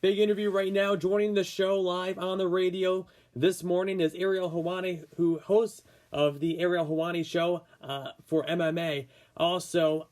Big interview right now. Joining the show live on the radio this morning is Areil Helwani, who hosts of the Areil Helwani show for MMA. Also,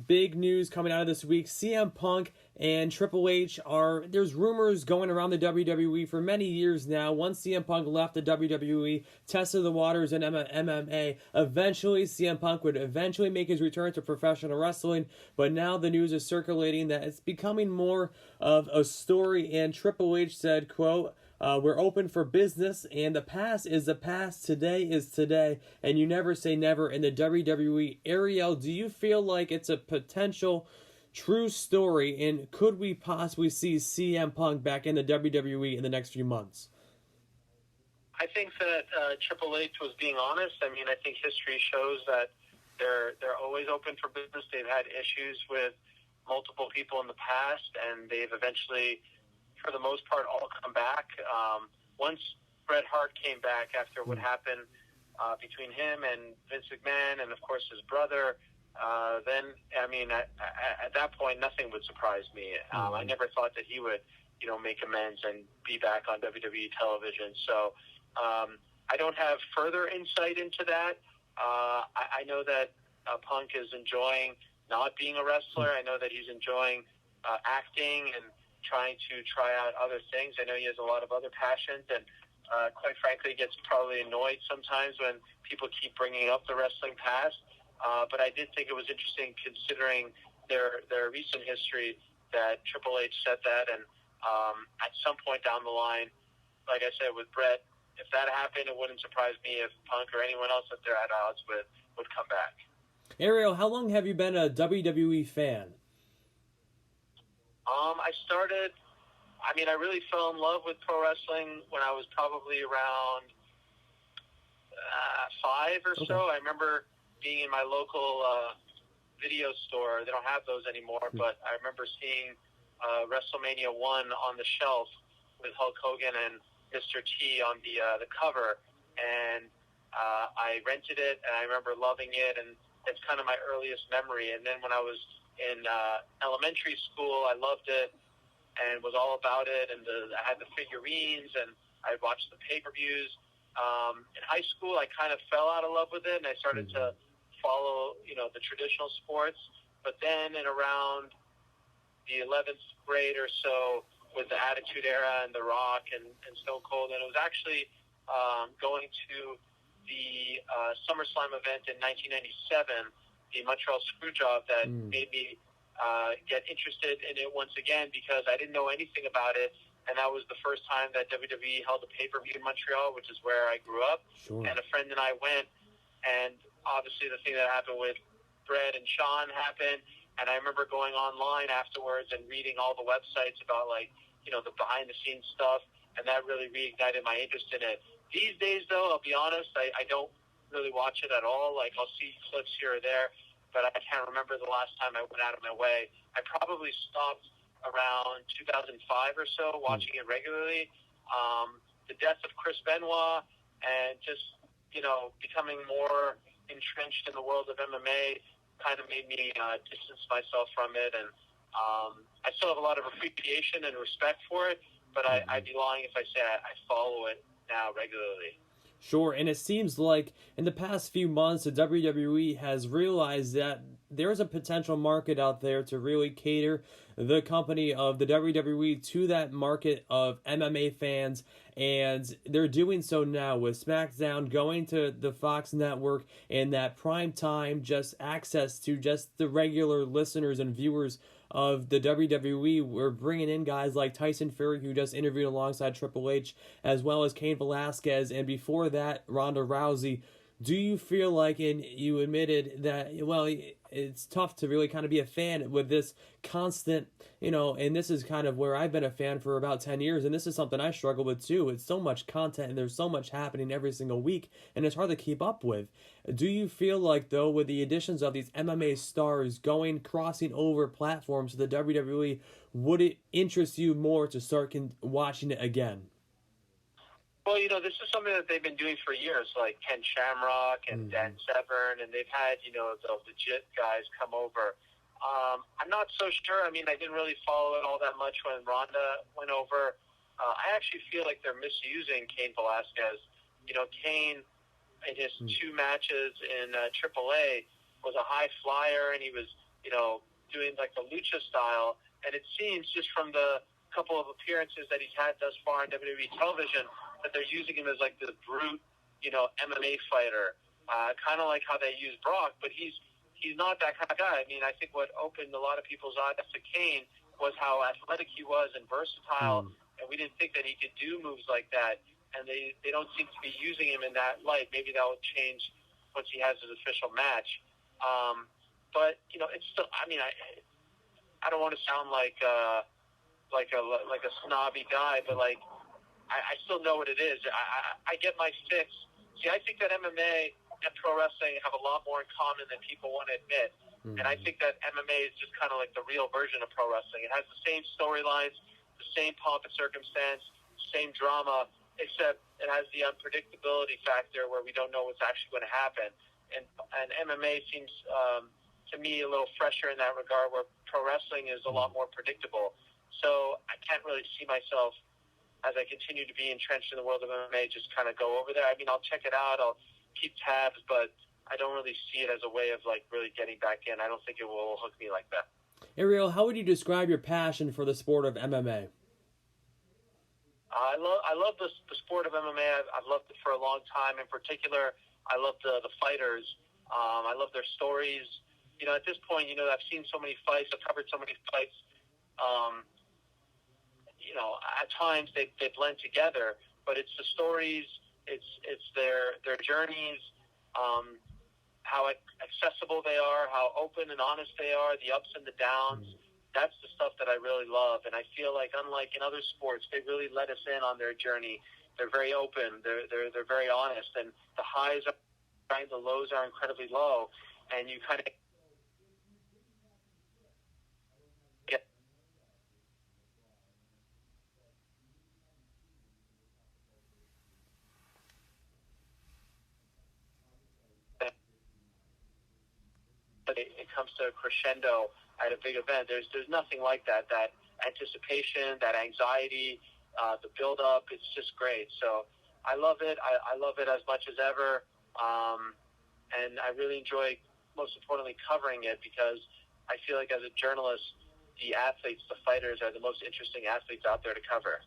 big news coming out of this week. CM Punk and Triple H there's rumors going around the WWE for many years now. Once CM Punk left the WWE, tested the waters in MMA, eventually CM Punk would eventually make his return to professional wrestling, but now the news is circulating that it's becoming more of a story, and Triple H said, quote, we're open for business, and the past is the past, today is today, and you never say never in the WWE. Areil, do you feel like it's a potential true story, and could we possibly see CM Punk back in the WWE in the next few months? I think that Triple H was being honest. I mean, I think history shows that they're always open for business. They've had issues with multiple people in the past, and they've eventually, for the most part, all come back. Once Bret Hart came back after what happened between him and Vince McMahon and, of course, his brother, then, I mean, at that point, nothing would surprise me. I never thought that he would, make amends and be back on WWE television. So I don't have further insight into that. I know that Punk is enjoying not being a wrestler. I know that he's enjoying acting and trying to try out other things. I know he has a lot of other passions, and quite frankly, gets probably annoyed sometimes when people keep bringing up the wrestling past. But I did think it was interesting, considering their recent history, that Triple H said that. And at some point down the line, like I said, with Bret, if that happened, it wouldn't surprise me if Punk or anyone else that they're at odds with would come back. Areil, how long have you been a WWE fan? I really fell in love with pro wrestling when I was probably around 5 or so. I remember being in my local video store. They don't have those anymore, but I remember seeing WrestleMania 1 on the shelf with Hulk Hogan and Mr. T on the cover, and I rented it, and I remember loving it, and it's kind of my earliest memory. And then when I was in elementary school, I loved it and was all about it, and I had the figurines, and I watched the pay-per-views. In high school, I kind of fell out of love with it, and I started to follow, the traditional sports. But then in around the 11th grade or so, with the Attitude Era and The Rock and Stone Cold, and it was actually going to the SummerSlam event in 1997, the Montreal Screwjob, that made me get interested in it once again, because I didn't know anything about it, and that was the first time that WWE held a pay-per-view in Montreal, which is where I grew up. Sure. And a friend and I went, and obviously the thing that happened with Bret and Shawn happened, and I remember going online afterwards and reading all the websites about, the behind-the-scenes stuff, and that really reignited my interest in it. These days, though, I'll be honest, I don't really watch it at all. I'll see clips here or there, but I can't remember the last time I went out of my way. I probably stopped around 2005 or so, watching it regularly. The death of Chris Benoit and just, becoming more entrenched in the world of MMA kind of made me distance myself from it. And I still have a lot of appreciation and respect for it, but I'd be lying if I say I follow it now regularly. Sure, and it seems like in the past few months, the WWE has realized that there's a potential market out there to really cater the company of the WWE to that market of MMA fans, and they're doing so now with SmackDown going to the Fox network, and that prime time just access to just the regular listeners and viewers of the WWE. We're bringing in guys like Tyson Fury, who just interviewed alongside Triple H, as well as Cain Velasquez, and before that, Ronda Rousey. Do you feel like, and you admitted that, it's tough to really kind of be a fan with this constant, and this is kind of where I've been a fan for about 10 years, and this is something I struggle with too. It's so much content, and there's so much happening every single week, and it's hard to keep up with. Do you feel like, though, with the additions of these MMA stars crossing over platforms to the WWE, would it interest you more to start watching it again? Well, this is something that they've been doing for years, like Ken Shamrock and Dan Severn, and they've had, the legit guys come over. I'm not so sure. I mean, I didn't really follow it all that much when Ronda went over. I actually feel like they're misusing Cain Velasquez. You know, Cain, in his two matches in AAA, was a high flyer, and he was, you know, doing like the lucha style. And it seems just from the couple of appearances that he's had thus far on WWE television that they're using him as like the brute, you know, MMA fighter, kind of like how they use Brock, but he's not that kind of guy. I mean, I think what opened a lot of people's eyes to Cain was how athletic he was and versatile, and we didn't think that he could do moves like that. And they don't seem to be using him in that light. Maybe that will change once he has his official match. But you know, it's still. I mean, I don't want to sound like a snobby guy, but like I still know what it is. I get my fix. See, I think that MMA and pro wrestling have a lot more in common than people want to admit. And I think that MMA is just kind of like the real version of pro wrestling. It has the same storylines, the same pomp and circumstance, same drama, except it has the unpredictability factor where we don't know what's actually going to happen. And MMA seems to me a little fresher in that regard, where pro wrestling is a lot more predictable. So I can't really see myself, as I continue to be entrenched in the world of MMA, just kind of go over there. I mean, I'll check it out, I'll keep tabs, but I don't really see it as a way of like really getting back in. I don't think it will hook me like that. Areil, how would you describe your passion for the sport of MMA? I love the sport of MMA. I've loved it for a long time. In particular, I love the fighters. I love their stories. You know, at this point, you know, I've seen so many fights. I've covered so many fights. You know, at times they blend together, but it's the stories, it's their journeys, how accessible they are, how open and honest they are, the ups and the downs. That's the stuff that I really love, and I feel like, unlike in other sports, they really let us in on their journey. They're very open. They're very honest, and the highs are high, the lows are incredibly low, and you kind of get it comes to a crescendo at a big event. There's nothing like that. That anticipation, that anxiety, the build up. It's just great. So I love it. I love it as much as ever, and I really enjoy, most importantly, covering it, because I feel like as a journalist, the athletes, the fighters, are the most interesting athletes out there to cover.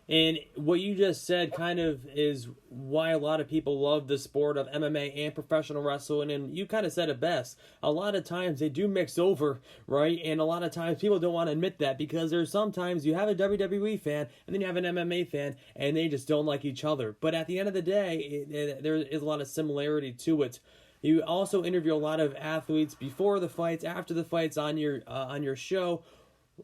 And what you just said kind of is why a lot of people love the sport of MMA and professional wrestling. And you kind of said it best. A lot of times they do mix over, right? And a lot of times people don't want to admit that, because there's sometimes you have a WWE fan and then you have an MMA fan and they just don't like each other. But at the end of the day, there is a lot of similarity to it. You also interview a lot of athletes before the fights, after the fights on your show.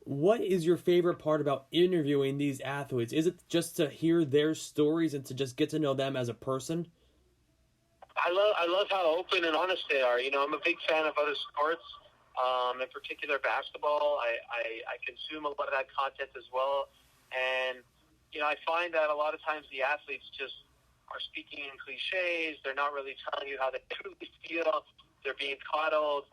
What is your favorite part about interviewing these athletes? Is it just to hear their stories and to just get to know them as a person? I love how open and honest they are. You know, I'm a big fan of other sports, in particular basketball. I consume a lot of that content as well. And, you know, I find that a lot of times the athletes just are speaking in cliches. They're not really telling you how they truly feel. They're being coddled.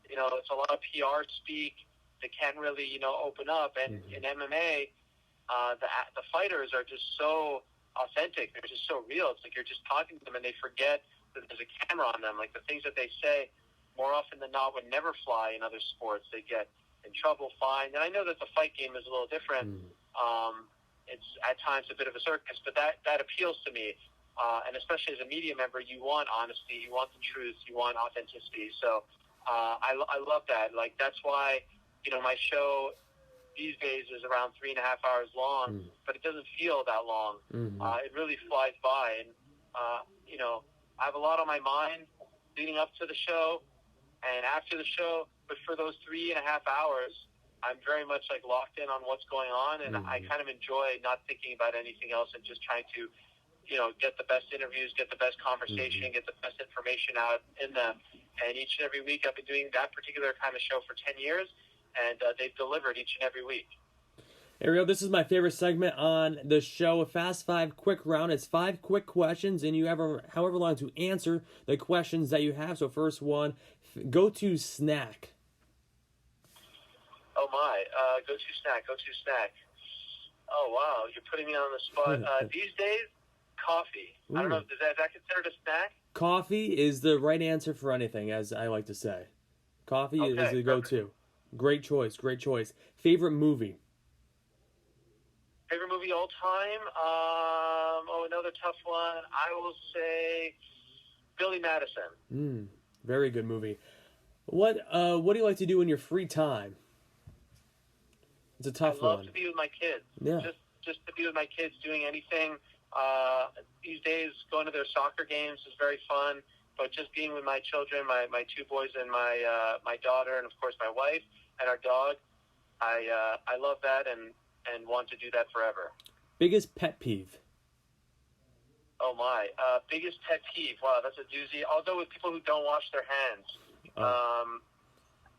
You know, it's a lot of PR speak. They can't really, you know, open up. And in MMA, the fighters are just so authentic. They're just so real. It's like you're just talking to them and they forget that there's a camera on them. Like the things that they say, more often than not, would never fly in other sports. They get in trouble, fined. And I know that the fight game is a little different. It's at times a bit of a circus, but that appeals to me. And especially as a media member, you want honesty, you want the truth, you want authenticity. So I love that. Like, that's why, you know, my show these days is around 3.5 hours long, but it doesn't feel that long. It really flies by. And, you know, I have a lot on my mind leading up to the show and after the show, but for those 3.5 hours, I'm very much like locked in on what's going on, and I kind of enjoy not thinking about anything else and just trying to, you know, get the best interviews, get the best conversation, get the best information out in them. And each and every week I've been doing that particular kind of show for 10 years, and they've delivered each and every week. Areil, this is my favorite segment on the show, a Fast 5 quick round. It's 5 quick questions, and you have however long to answer the questions that you have. So first one, go-to snack. Oh my. Go-to snack. Oh wow, you're putting me on the spot. These days, coffee. I don't know. Is that considered a snack? Coffee is the right answer for anything, as I like to say. Coffee is the go-to. Great choice. Favorite movie? Favorite movie all time? Another tough one. I will say Billy Madison. Very good movie. What do you like to do in your free time? It's a tough one. I love to be with my kids. Yeah. Just to be with my kids, doing anything. These days, going to their soccer games is very fun. But just being with my children, my two boys and my daughter, and of course my wife and our dog, I love that and want to do that forever. Biggest pet peeve? Oh my, biggest pet peeve. Wow, that's a doozy. I'll go with people who don't wash their hands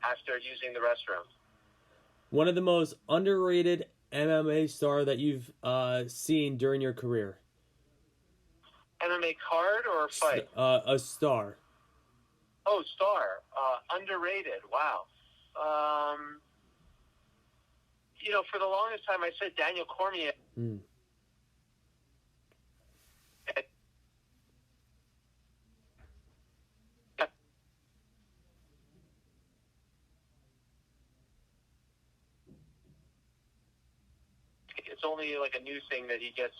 after using the restroom. One of the most underrated MMA star that you've seen during your career? MMA card or fight? A star. Oh, star. Underrated. Wow. For the longest time, I said Daniel Cormier. It's only like a new thing that he gets,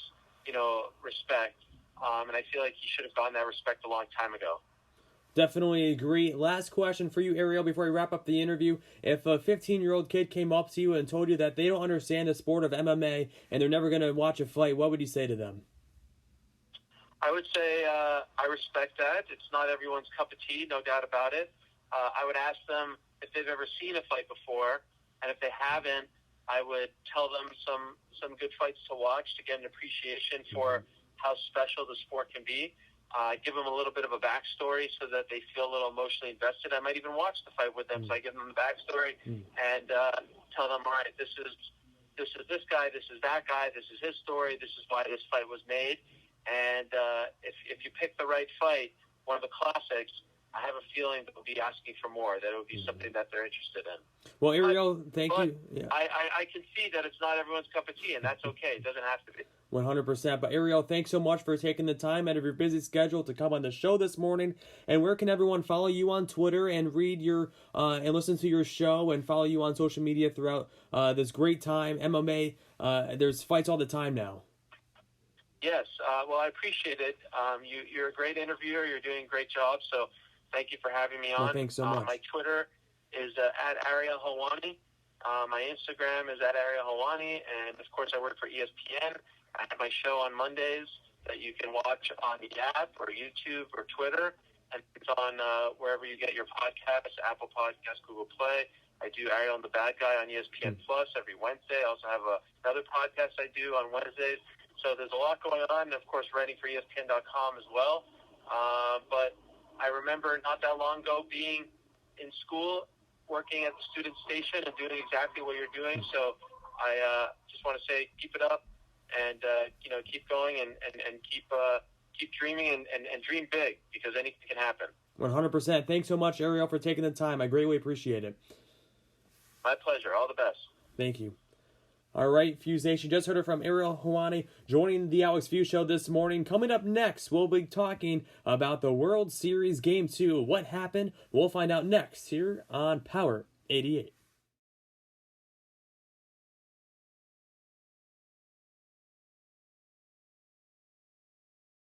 respect. And I feel like he should have gotten that respect a long time ago. Definitely agree. Last question for you, Areil, before we wrap up the interview. If a 15-year-old kid came up to you and told you that they don't understand the sport of MMA and they're never going to watch a fight, what would you say to them? I would say I respect that. It's not everyone's cup of tea, no doubt about it. I would ask them if they've ever seen a fight before, and if they haven't, I would tell them some good fights to watch to get an appreciation for how special the sport can be. Give them a little bit of a backstory so that they feel a little emotionally invested. I might even watch the fight with them, so I give them the backstory and tell them, all right, this is this guy, this is that guy, this is his story, this is why this fight was made. And if you pick the right fight, one of the classics, I have a feeling that they'll be asking for more, that it will be something that they're interested in. Well, Areil, thank you. Yeah. I can see that it's not everyone's cup of tea, and that's okay. It doesn't have to be. 100%. But Areil, thanks so much for taking the time out of your busy schedule to come on the show this morning. And where can everyone follow you on Twitter and read your and listen to your show and follow you on social media throughout this great time? MMA, there's fights all the time now. Yes. Well, I appreciate it. You're a great interviewer. You're doing a great job. So thank you for having me on. Well, thanks so much. My Twitter is at Areil Helwani. My Instagram is at Areil Helwani. And, of course, I work for ESPN. I have my show on Mondays that you can watch on the app or YouTube or Twitter. And it's on wherever you get your podcasts, Apple Podcasts, Google Play. I do Areil and the Bad Guy on ESPN Plus every Wednesday. I also have another podcast I do on Wednesdays. So there's a lot going on, and, of course, writing for ESPN.com as well. But I remember not that long ago being in school, working at the student station and doing exactly what you're doing. So I just want to say keep it up and, keep going and keep dreaming and dream big, because anything can happen. 100%. Thanks so much, Areil, for taking the time. I greatly appreciate it. My pleasure. All the best. Thank you. All right, Feuz Nation, just heard it from Areil Helwani joining the Alex Feuz Show this morning. Coming up next, we'll be talking about the World Series Game 2. What happened? We'll find out next here on Power 88.